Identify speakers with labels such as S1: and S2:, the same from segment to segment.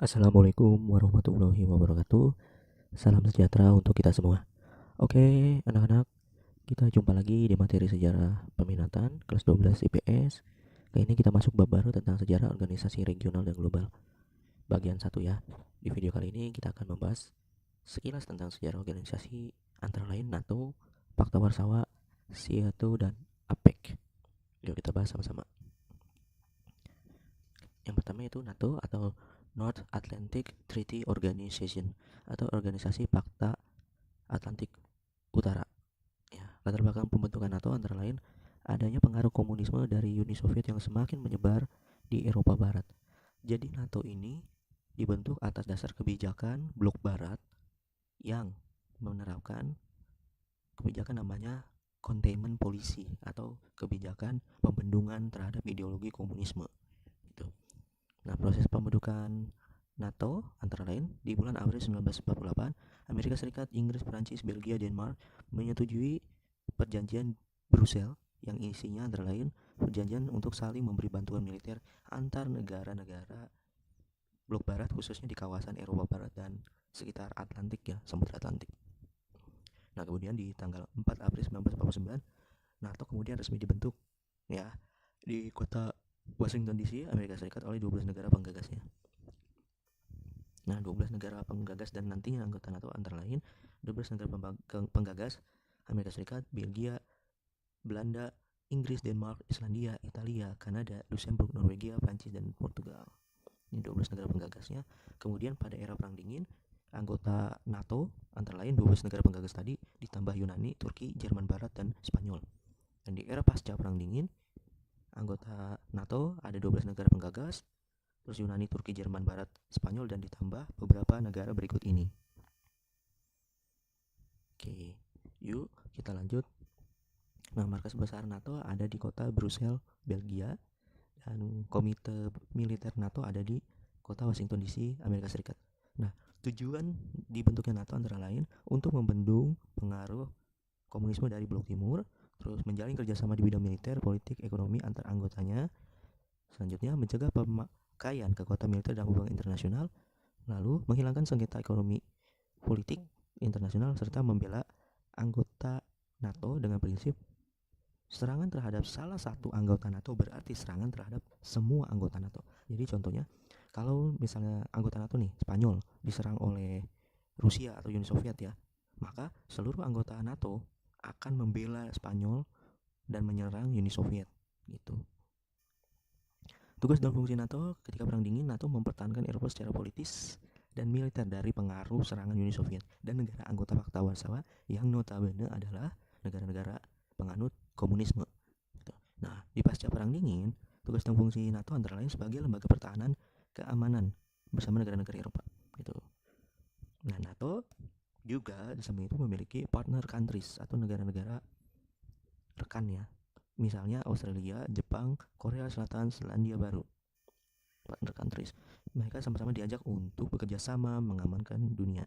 S1: Assalamualaikum warahmatullahi wabarakatuh. Salam sejahtera untuk kita semua. Oke, anak-anak, kita jumpa lagi di materi sejarah peminatan kelas 12 IPS. Kali ini kita masuk bab baru tentang sejarah organisasi regional dan global. Bagian 1 ya. Di video kali ini kita akan membahas sekilas tentang sejarah organisasi antara lain NATO, Pakta Warsawa, SEATO, dan APEC. Yuk kita bahas sama-sama. Yang pertama itu NATO atau North Atlantic Treaty Organization atau Organisasi Pakta Atlantik Utara. Ya, latar belakang pembentukan NATO antara lain adanya pengaruh komunisme dari Uni Soviet yang semakin menyebar di Eropa Barat. Jadi NATO ini dibentuk atas dasar kebijakan Blok Barat yang menerapkan kebijakan namanya containment policy atau kebijakan pembendungan terhadap ideologi komunisme. Gitu. Nah, proses pembentukan NATO antara lain di bulan April 1948, Amerika Serikat, Inggris, Perancis, Belgia, Denmark menyetujui perjanjian Brussels yang isinya antara lain perjanjian untuk saling memberi bantuan militer antar negara-negara blok barat khususnya di kawasan Eropa Barat dan sekitar Atlantik ya, Samudra Atlantik. Nah, kemudian di tanggal 4 April 1949, NATO kemudian resmi dibentuk ya di kota Washington DC, Amerika Serikat oleh 12 negara penggagasnya. Nah, 12 negara penggagas dan nantinya anggota NATO antara lain 12 negara penggagas Amerika Serikat, Belgia, Belanda, Inggris, Denmark, Islandia, Italia, Kanada, Luxembourg, Norwegia, Prancis, dan Portugal. Ini 12 negara penggagasnya. Kemudian pada era Perang Dingin, anggota NATO antara lain 12 negara penggagas tadi ditambah Yunani, Turki, Jerman Barat, dan Spanyol. Dan di era pasca Perang Dingin, anggota NATO ada 12 negara penggagas, terus Yunani, Turki, Jerman Barat, Spanyol, dan ditambah beberapa negara berikut ini. Oke, yuk kita lanjut. Nah, markas besar NATO ada di kota Brussels, Belgia, dan komite militer NATO ada di kota Washington DC, Amerika Serikat. Nah, tujuan dibentuknya NATO antara lain untuk membendung pengaruh komunisme dari Blok Timur, terus menjalin kerjasama di bidang militer, politik, ekonomi antar anggotanya. Selanjutnya, mencegah pemakaian kekuatan militer dan hubungan internasional, lalu menghilangkan sengketa ekonomi, politik internasional, serta membela anggota NATO dengan prinsip serangan terhadap salah satu anggota NATO berarti serangan terhadap semua anggota NATO. Jadi contohnya, kalau misalnya anggota NATO nih, Spanyol, diserang oleh Rusia atau Uni Soviet ya, maka seluruh anggota NATO akan membela Spanyol dan menyerang Uni Soviet gitu. Tugas dan fungsi NATO ketika Perang Dingin, NATO mempertahankan Eropa secara politis dan militer dari pengaruh serangan Uni Soviet dan negara anggota Pakta Warsawa yang notabene adalah negara-negara penganut komunisme. Nah, di pasca Perang Dingin, tugas dan fungsi NATO antara lain sebagai lembaga pertahanan keamanan bersama negara-negara Eropa. Gitu. Nah, NATO juga di samping itu memiliki partner countries atau negara-negara rekan ya. Misalnya Australia, Jepang, Korea Selatan, Selandia Baru. Partner countries. Mereka sama-sama diajak untuk bekerja sama mengamankan dunia.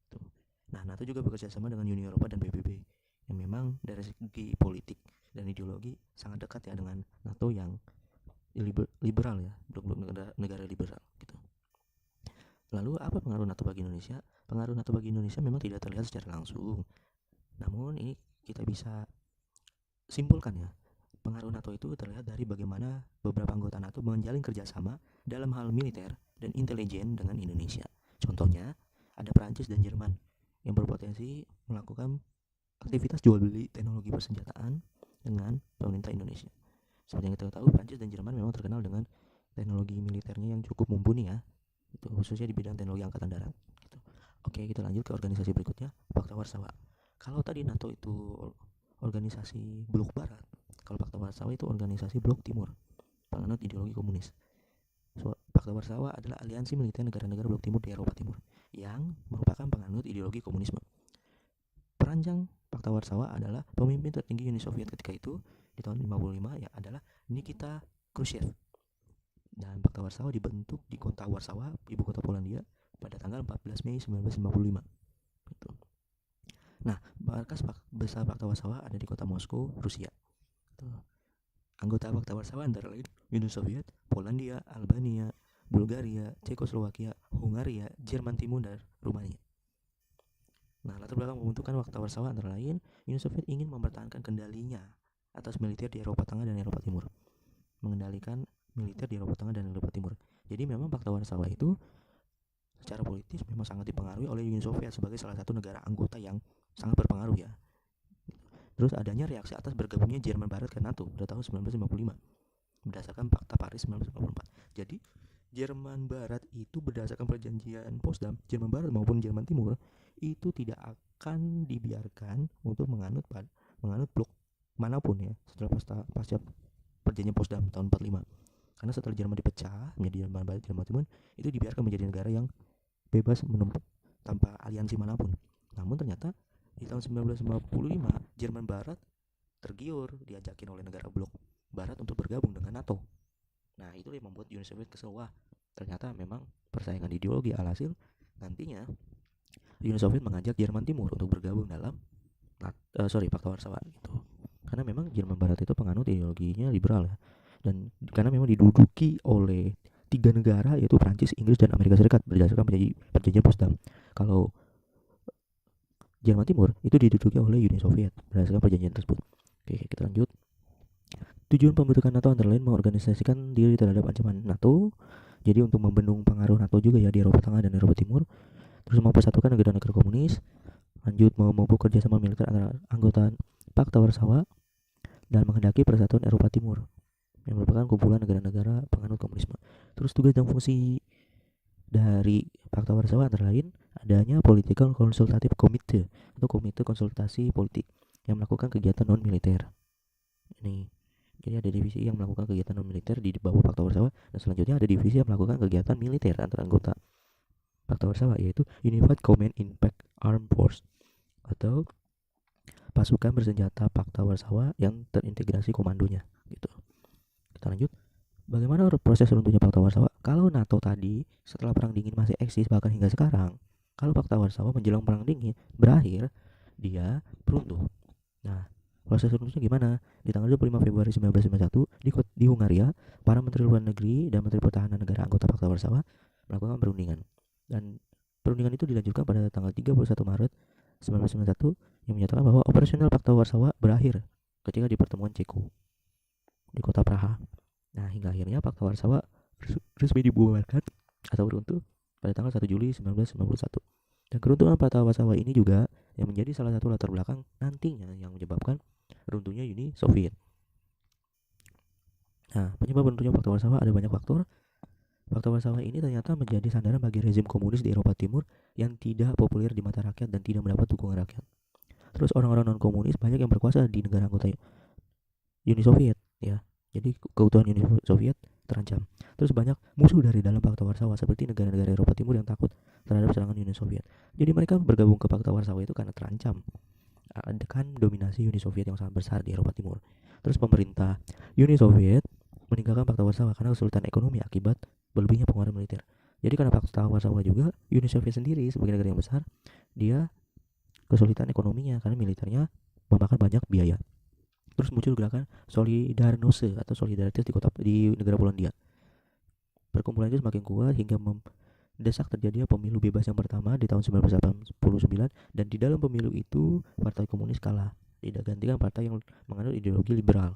S1: Tuh. Nah, NATO juga bekerja sama dengan Uni Eropa dan PBB yang memang dari segi politik dan ideologi sangat dekat ya dengan NATO yang liberal ya, blok-blok negara liberal gitu. Lalu apa pengaruh NATO bagi Indonesia? Pengaruh NATO bagi Indonesia memang tidak terlihat secara langsung. Namun ini kita bisa simpulkan ya. Pengaruh NATO itu terlihat dari bagaimana beberapa anggota NATO menjalin kerjasama dalam hal militer dan intelijen dengan Indonesia. Contohnya, ada Perancis dan Jerman yang berpotensi melakukan aktivitas jual beli teknologi persenjataan dengan pemerintah Indonesia. Seperti yang kita tahu, Perancis dan Jerman memang terkenal dengan teknologi militernya yang cukup mumpuni ya, itu khususnya di bidang teknologi angkatan darat. Gitu. Oke, kita lanjut ke organisasi berikutnya, Pakta Warsawa. Kalau tadi NATO itu organisasi blok barat, kalau Pakta Warsawa itu organisasi blok timur, penganut ideologi komunis. Pakta Warsawa adalah aliansi militer negara-negara blok timur di Eropa Timur yang merupakan penganut ideologi komunisme. Perancang Pakta Warsawa adalah pemimpin tertinggi Uni Soviet ketika itu di tahun 55 ya adalah Nikita Khrushchev. Dan Pakta Warsawa dibentuk di kota Warsawa, ibu kota Polandia, pada tanggal 14 Mei 1955. Gitu. Nah, markas besar Pakta Warsawa ada di kota Moskow, Rusia. Gitu. Anggota Pakta Warsawa antara lain Uni Soviet, Polandia, Albania, Bulgaria, Cekoslowakia, Hungaria, Jerman Timur, dan Rumania. Nah, latar belakang pembentukan Pakta Warsawa antara lain, Uni Soviet ingin mempertahankan kendalinya atas militer di Eropa Tengah dan Eropa Timur. Mengendalikan militer di Eropa Tengah dan Eropa Timur. Jadi memang Pakta Warsawa itu secara politis memang sangat dipengaruhi oleh Uni Soviet sebagai salah satu negara anggota yang sangat berpengaruh ya. Terus adanya reaksi atas bergabungnya Jerman Barat ke NATO pada tahun 1955 berdasarkan Fakta Paris 1954. Jadi Jerman Barat itu berdasarkan perjanjian Potsdam, Jerman Barat maupun Jerman Timur itu tidak akan dibiarkan untuk menganut blok manapun ya setelah pasca perjanjian Potsdam tahun 45. Karena setelah Jerman dipecah menjadi Jerman Barat, Jerman Timur, itu dibiarkan menjadi negara yang bebas menumpuk tanpa aliansi manapun. Namun ternyata di tahun 1955 Jerman Barat tergiur diajakin oleh negara blok Barat untuk bergabung dengan NATO. Nah, itu yang membuat Uni Soviet kesel. Wah, ternyata memang persaingan ideologi, alhasil nantinya Uni Soviet mengajak Jerman Timur untuk bergabung dalam Pakta Warsawa gitu. Karena memang Jerman Barat itu penganut ideologinya liberal ya. Dan karena memang diduduki oleh 3 negara yaitu Prancis, Inggris, dan Amerika Serikat berdasarkan perjanjian Potsdam. Kalau Jerman Timur itu diduduki oleh Uni Soviet berdasarkan perjanjian tersebut. Oke, kita lanjut. Tujuan pembentukan NATO antara lain mengorganisasikan diri terhadap ancaman NATO. Jadi untuk membendung pengaruh NATO juga ya di Eropa Tengah dan Eropa Timur. Terus mempersatukan negara-negara komunis. Lanjut memupuk kerjasama militer antara anggota Pakta Warsawa dan menghendaki persatuan Eropa Timur yang merupakan kumpulan negara-negara penganut komunisme. Terus tugas dan fungsi dari Pakta Warsawa antara lain adanya Political Consultative Committee atau komite konsultasi politik yang melakukan kegiatan non militer. Ini jadi ada divisi yang melakukan kegiatan non militer di bawah Pakta Warsawa, dan selanjutnya ada divisi yang melakukan kegiatan militer antara anggota Pakta Warsawa, yaitu Unified Command Impact Armed Force atau pasukan bersenjata Pakta Warsawa yang terintegrasi komandonya gitu. Kita lanjut. Bagaimana proses runtuhnya Pakta Warsawa? Kalau NATO tadi setelah perang dingin masih eksis bahkan hingga sekarang, kalau Pakta Warsawa menjelang perang dingin berakhir, dia runtuh. Nah, proses runtuhnya gimana? Di tanggal 25 Februari 1991 di Hungaria, para menteri luar negeri dan menteri pertahanan negara anggota Pakta Warsawa melakukan perundingan. Dan perundingan itu dilanjutkan pada tanggal 31 Maret 1991 yang menyatakan bahwa operasional Pakta Warsawa berakhir ketika di pertemuan Ceko di kota Praha. Nah, hingga akhirnya Pakta Warsawa resmi dibubarkan atau runtuh pada tanggal 1 Juli 1991. Dan keruntuhan Pakta Warsawa ini juga yang menjadi salah satu latar belakang nantinya yang menyebabkan runtuhnya Uni Soviet. Nah, penyebab runtuhnya Pakta Warsawa ada banyak faktor. Pakta Warsawa ini ternyata menjadi sandaran bagi rezim komunis di Eropa Timur yang tidak populer di mata rakyat dan tidak mendapat dukungan rakyat. Terus orang-orang non komunis banyak yang berkuasa di negara anggota Uni Soviet ya. Jadi keutuhan Uni Soviet terancam. Terus banyak musuh dari dalam Pakta Warsawa seperti negara-negara Eropa Timur yang takut terhadap serangan Uni Soviet. Jadi mereka bergabung ke Pakta Warsawa itu karena terancam kan dominasi Uni Soviet yang sangat besar di Eropa Timur. Terus pemerintah Uni Soviet meninggalkan Pakta Warsawa karena kesulitan ekonomi akibat berlebihnya pengaruh militer. Jadi karena Pakta Warsawa juga Uni Soviet sendiri sebagai negara yang besar, dia kesulitan ekonominya karena militernya memakan banyak biaya. Terus muncul gerakan Solidarnosc atau solidaritas di negara Polandia. Perkumpulan itu semakin kuat hingga mendesak terjadinya pemilu bebas yang pertama di tahun 1989, dan di dalam pemilu itu Partai Komunis kalah, digantikan partai yang menganut ideologi liberal.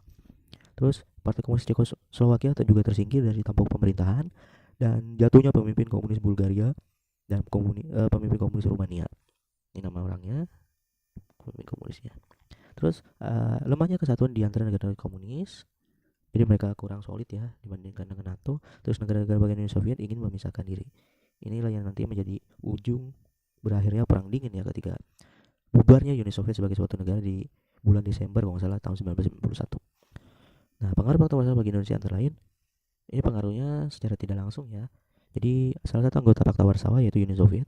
S1: Terus Partai Komunis Cekoslowakia juga tersingkir dari tampuk pemerintahan, dan jatuhnya pemimpin komunis Bulgaria dan pemimpin komunis Rumania. Ini nama orangnya, pemimpin komunisnya. Terus lemahnya kesatuan di antara negara komunis, jadi mereka kurang solid ya dibandingkan dengan NATO. Terus negara-negara bagian Uni Soviet ingin memisahkan diri. Inilah yang nanti menjadi ujung berakhirnya perang dingin ya, ketika bubarnya Uni Soviet sebagai suatu negara di bulan Desember kalau nggak salah tahun 1991. Nah, pengaruh Pakta Warsawa bagi Indonesia antara lain, ini pengaruhnya secara tidak langsung ya. Jadi salah satu anggota Pakta Warsawa yaitu Uni Soviet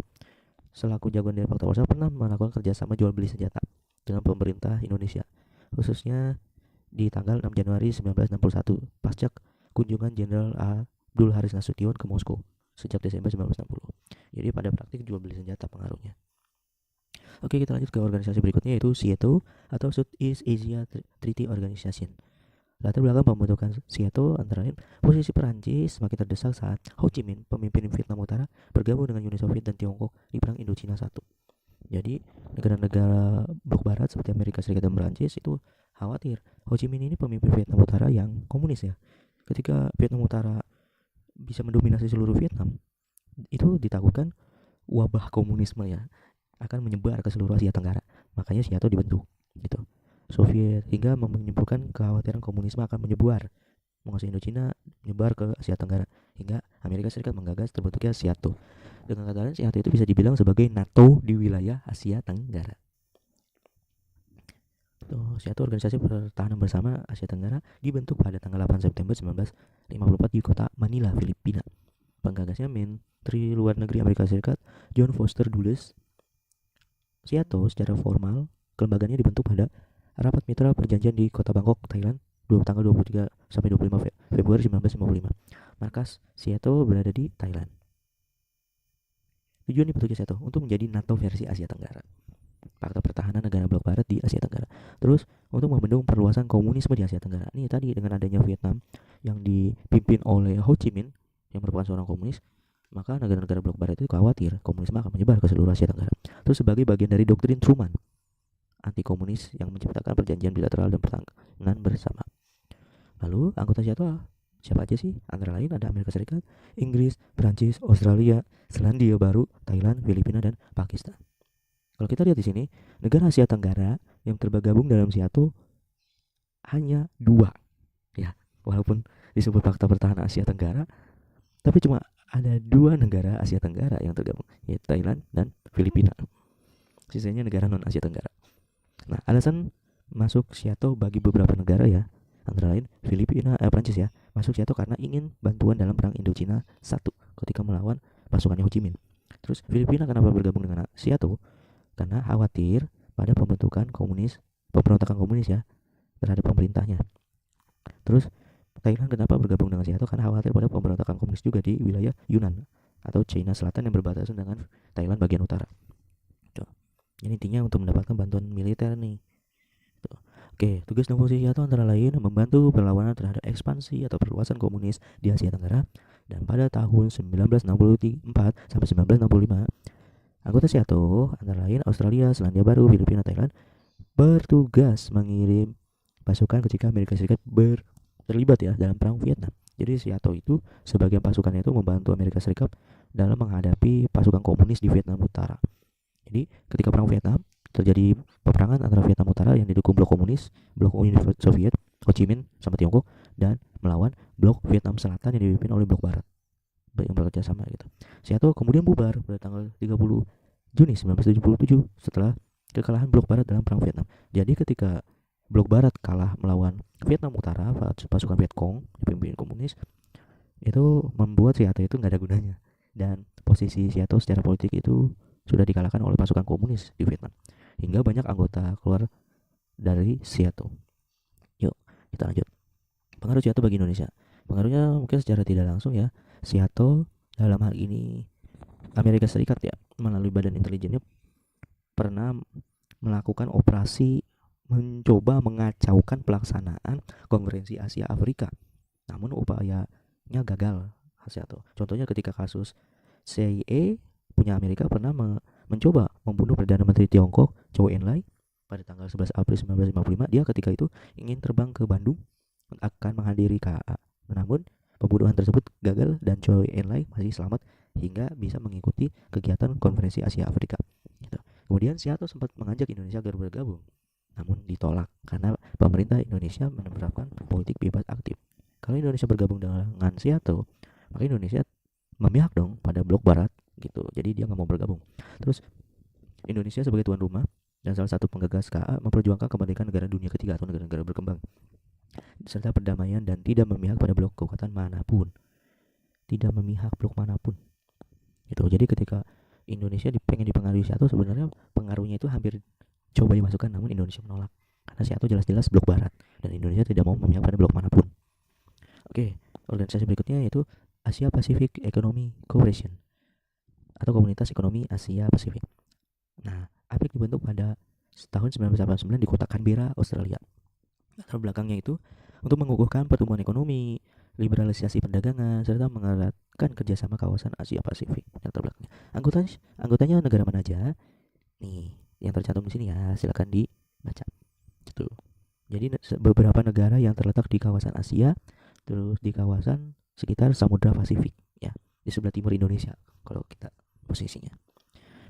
S1: selaku jagoan dari Pakta Warsawa pernah melakukan kerjasama jual beli senjata dengan pemerintah Indonesia, khususnya di tanggal 6 Januari 1961 pasca kunjungan Jenderal Abdul Haris Nasution ke Moskow sejak Desember 1960. Jadi pada praktik jual beli senjata pengaruhnya. Oke, kita lanjut ke organisasi berikutnya yaitu SEATO atau Southeast Asia Treaty Organization. Latar belakang pembentukan SEATO antara lain posisi Perancis semakin terdesak saat Ho Chi Minh, pemimpin Vietnam Utara, bergabung dengan Uni Soviet dan Tiongkok di Perang Indochina I. Jadi negara-negara blok barat seperti Amerika Serikat dan Perancis itu khawatir Ho Chi Minh ini pemimpin Vietnam Utara yang komunis ya. Ketika Vietnam Utara bisa mendominasi seluruh Vietnam, itu ditakutkan wabah komunisme ya akan menyebar ke seluruh Asia Tenggara. Makanya SEATO dibentuk gitu. Soviet hingga menyebutkan kekhawatiran komunisme akan menyebar menguasai Indochina, menyebar ke Asia Tenggara hingga Amerika Serikat menggagas terbentuknya SEATO. Dengan kata lain, SEATO itu bisa dibilang sebagai NATO di wilayah Asia Tenggara. SEATO Organisasi Pertahanan Bersama Asia Tenggara dibentuk pada tanggal 8 September 1954 di kota Manila, Filipina. Penggagasnya Menteri Luar Negeri Amerika Serikat John Foster Dulles. SEATO secara formal kelembagaannya dibentuk pada rapat mitra perjanjian di kota Bangkok, Thailand, tanggal 23 sampai 25 Februari 1955. Markas SEATO berada di Thailand. Tujuan dibentuknya SEATO untuk menjadi NATO versi Asia Tenggara. Fakta pertahanan negara blok barat di Asia Tenggara. Terus untuk membendung perluasan komunisme di Asia Tenggara. Nih tadi dengan adanya Vietnam yang dipimpin oleh Ho Chi Minh yang merupakan seorang komunis, maka negara-negara blok barat itu khawatir komunisme akan menyebar ke seluruh Asia Tenggara. Terus sebagai bagian dari doktrin Truman, anti komunis yang menciptakan perjanjian bilateral dan pertahanan bersama. Lalu anggota SEATO siapa aja sih? Antara lain ada Amerika Serikat, Inggris, Prancis, Australia, Selandia Baru, Thailand, Filipina, dan Pakistan. Kalau kita lihat di sini, negara Asia Tenggara yang tergabung dalam SEATO hanya 2. Ya, walaupun disebut fakta pertahanan Asia Tenggara, tapi cuma ada 2 negara Asia Tenggara yang tergabung, yaitu Thailand dan Filipina. Sisanya negara non Asia Tenggara. Nah, alasan masuk SEATO bagi beberapa negara ya, antara lain Prancis ya, masuk SEATO karena ingin bantuan dalam perang Indochina I ketika melawan pasukannya Ho Chi Minh. Terus Filipina kenapa bergabung dengan SEATO? Karena khawatir pada pemberontakan komunis ya terhadap pemerintahnya. Terus Thailand kenapa bergabung dengan SEATO? Karena khawatir pada pemberontakan komunis juga di wilayah Yunan atau China Selatan yang berbatasan dengan Thailand bagian utara. Ini intinya untuk mendapatkan bantuan militer nih. Oke, tugas dan fungsi SEATO antara lain membantu perlawanan terhadap ekspansi atau perluasan komunis di Asia Tenggara. Dan pada tahun 1964 sampai 1965, anggota SEATO antara lain Australia, Selandia Baru, Filipina, Thailand bertugas mengirim pasukan ketika Amerika Serikat terlibat ya dalam perang Vietnam. Jadi SEATO itu sebagian pasukannya itu membantu Amerika Serikat dalam menghadapi pasukan komunis di Vietnam Utara. Jadi ketika perang Vietnam terjadi peperangan antara Vietnam Utara yang didukung blok komunis, blok Uni Soviet, Ho Chi Minh sama Tiongkok, dan melawan blok Vietnam Selatan yang dipimpin oleh blok Barat yang bekerja sama gitu. SEATO kemudian bubar pada tanggal 30 Juni 1977 setelah kekalahan blok Barat dalam perang Vietnam. Jadi ketika blok Barat kalah melawan Vietnam Utara, pasukan Vietcong dipimpin komunis, itu membuat SEATO itu nggak ada gunanya, dan posisi SEATO secara politik itu sudah dikalahkan oleh pasukan komunis di Vietnam hingga banyak anggota keluar dari SEATO. Yuk kita lanjut. Pengaruh SEATO bagi Indonesia. Pengaruhnya mungkin secara tidak langsung ya. SEATO dalam hal ini Amerika Serikat ya melalui badan intelijennya pernah melakukan operasi mencoba mengacaukan pelaksanaan konferensi Asia Afrika. Namun upayanya gagal SEATO. Contohnya ketika kasus CIA punya Amerika pernah mencoba membunuh Perdana Menteri Tiongkok Zhou Enlai pada tanggal 11 April 1955. Dia ketika itu ingin terbang ke Bandung akan menghadiri KA. Namun pembunuhan tersebut gagal dan Zhou Enlai masih selamat hingga bisa mengikuti kegiatan konferensi Asia Afrika. Gitu. Kemudian SEATO sempat mengajak Indonesia agar bergabung, namun ditolak karena pemerintah Indonesia menerapkan politik bebas aktif. Kalau Indonesia bergabung dengan SEATO, maka Indonesia memihak dong pada blok Barat gitu. Jadi dia nggak mau bergabung. Terus Indonesia sebagai tuan rumah dan salah satu penggagas KA memperjuangkan kemerdekaan negara dunia ketiga atau negara-negara berkembang serta perdamaian dan tidak memihak pada blok kekuatan manapun. Tidak memihak blok manapun. Gitu. Jadi ketika Indonesia pengen dipengaruhi SEATO, sebenarnya pengaruhnya itu hampir coba dimasukkan, namun Indonesia menolak karena SEATO jelas-jelas blok Barat dan Indonesia tidak mau memihak pada blok manapun. Oke, organisasi berikutnya yaitu Asia Pacific Economic Cooperation atau Komunitas Ekonomi Asia Pasifik. Nah, APEC dibentuk pada tahun 1989 di kota Canberra, Australia. Latar belakangnya itu untuk mengukuhkan pertumbuhan ekonomi, liberalisasi perdagangan, serta mengeratkan kerjasama kawasan Asia Pasifik yang terbelakang. Anggotanya negara mana aja? Nih, yang tercantum di sini ya, silakan dibaca. Gitu. Jadi beberapa negara yang terletak di kawasan Asia, terus di kawasan sekitar Samudra Pasifik, ya, di sebelah timur Indonesia kalau kita posisinya.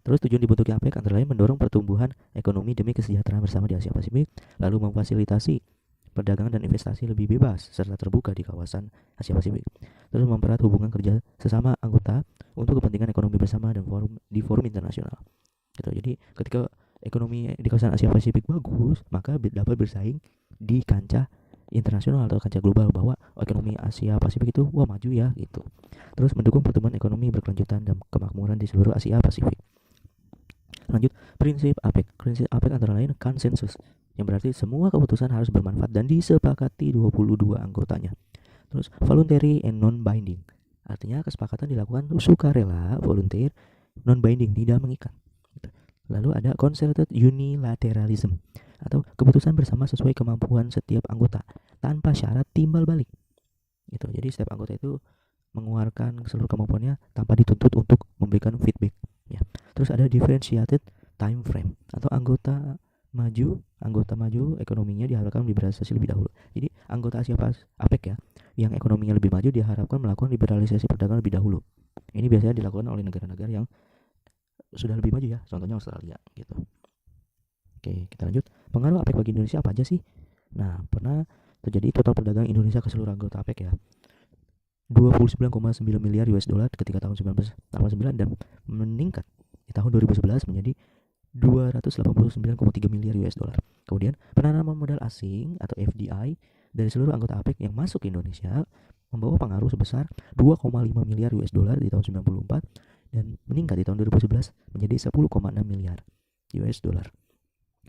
S1: Terus tujuan dibentuknya APEC antara lain mendorong pertumbuhan ekonomi demi kesejahteraan bersama di Asia Pasifik, lalu memfasilitasi perdagangan dan investasi lebih bebas serta terbuka di kawasan Asia Pasifik. Terus mempererat hubungan kerja sesama anggota untuk kepentingan ekonomi bersama dan di forum internasional. Gitu. Jadi ketika ekonomi di kawasan Asia Pasifik bagus, maka dapat bersaing di kancah internasional atau kancah global, bahwa ekonomi Asia Pasifik itu wah maju ya gitu. Terus mendukung pertumbuhan ekonomi berkelanjutan dan kemakmuran di seluruh Asia Pasifik. Lanjut, prinsip APEC. Prinsip APEC antara lain konsensus, yang berarti semua keputusan harus bermanfaat dan disepakati 22 anggotanya. Terus voluntary and non-binding, artinya kesepakatan dilakukan sukarela, volunteer, non-binding, tidak mengikat. Lalu ada concerted unilateralism, atau keputusan bersama sesuai kemampuan setiap anggota tanpa syarat timbal balik. Gitu. Jadi setiap anggota itu mengeluarkan seluruh kemampuannya tanpa dituntut untuk memberikan feedback. Ya. Terus ada differentiated time frame, atau anggota maju ekonominya diharapkan liberalisasi lebih dahulu. Jadi anggota Asia APEC ya, yang ekonominya lebih maju diharapkan melakukan liberalisasi perdagangan lebih dahulu. Ini biasanya dilakukan oleh negara-negara yang sudah lebih maju ya, contohnya Australia gitu. Oke, kita lanjut. Pengaruh APEC bagi Indonesia apa aja sih? Nah, pernah terjadi total perdagangan Indonesia ke seluruh anggota APEC ya, 29,9 miliar US dollar ketika tahun 1989 dan meningkat di tahun 2011 menjadi 289,3 miliar US dollar. Kemudian penanaman modal asing atau FDI dari seluruh anggota APEC yang masuk ke Indonesia membawa pengaruh sebesar 2,5 miliar US dollar di tahun 94 dan meningkat di tahun 2011 menjadi 10,6 miliar US dollar.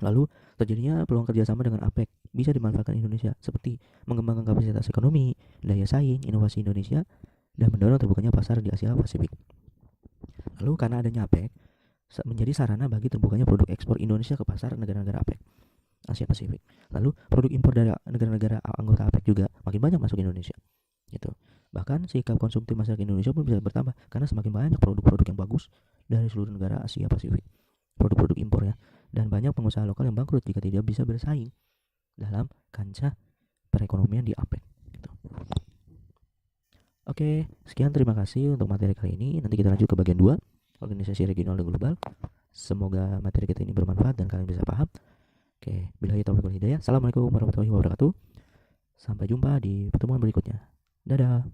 S1: Lalu terjadinya peluang kerjasama dengan APEC bisa dimanfaatkan Indonesia, seperti mengembangkan kapasitas ekonomi, daya saing, inovasi Indonesia, dan mendorong terbukanya pasar di Asia Pasifik. Lalu karena adanya APEC menjadi sarana bagi terbukanya produk ekspor Indonesia ke pasar negara-negara APEC Asia Pasifik. Lalu produk impor dari negara-negara anggota APEC juga makin banyak masuk ke Indonesia. Gitu. Bahkan sikap konsumtif masyarakat Indonesia pun bisa bertambah karena semakin banyak produk-produk yang bagus dari seluruh negara Asia Pasifik. Produk-produk impor ya. Dan banyak pengusaha lokal yang bangkrut jika tidak bisa bersaing dalam kancah perekonomian di APEC gitu. Oke, sekian, terima kasih untuk materi kali ini. Nanti kita lanjut ke bagian 2, organisasi regional dan global. Semoga materi kita ini bermanfaat dan kalian bisa paham. Oke, billahi taufiq wal hidayah. Assalamualaikum warahmatullahi wabarakatuh. Sampai jumpa di pertemuan berikutnya. Dadah.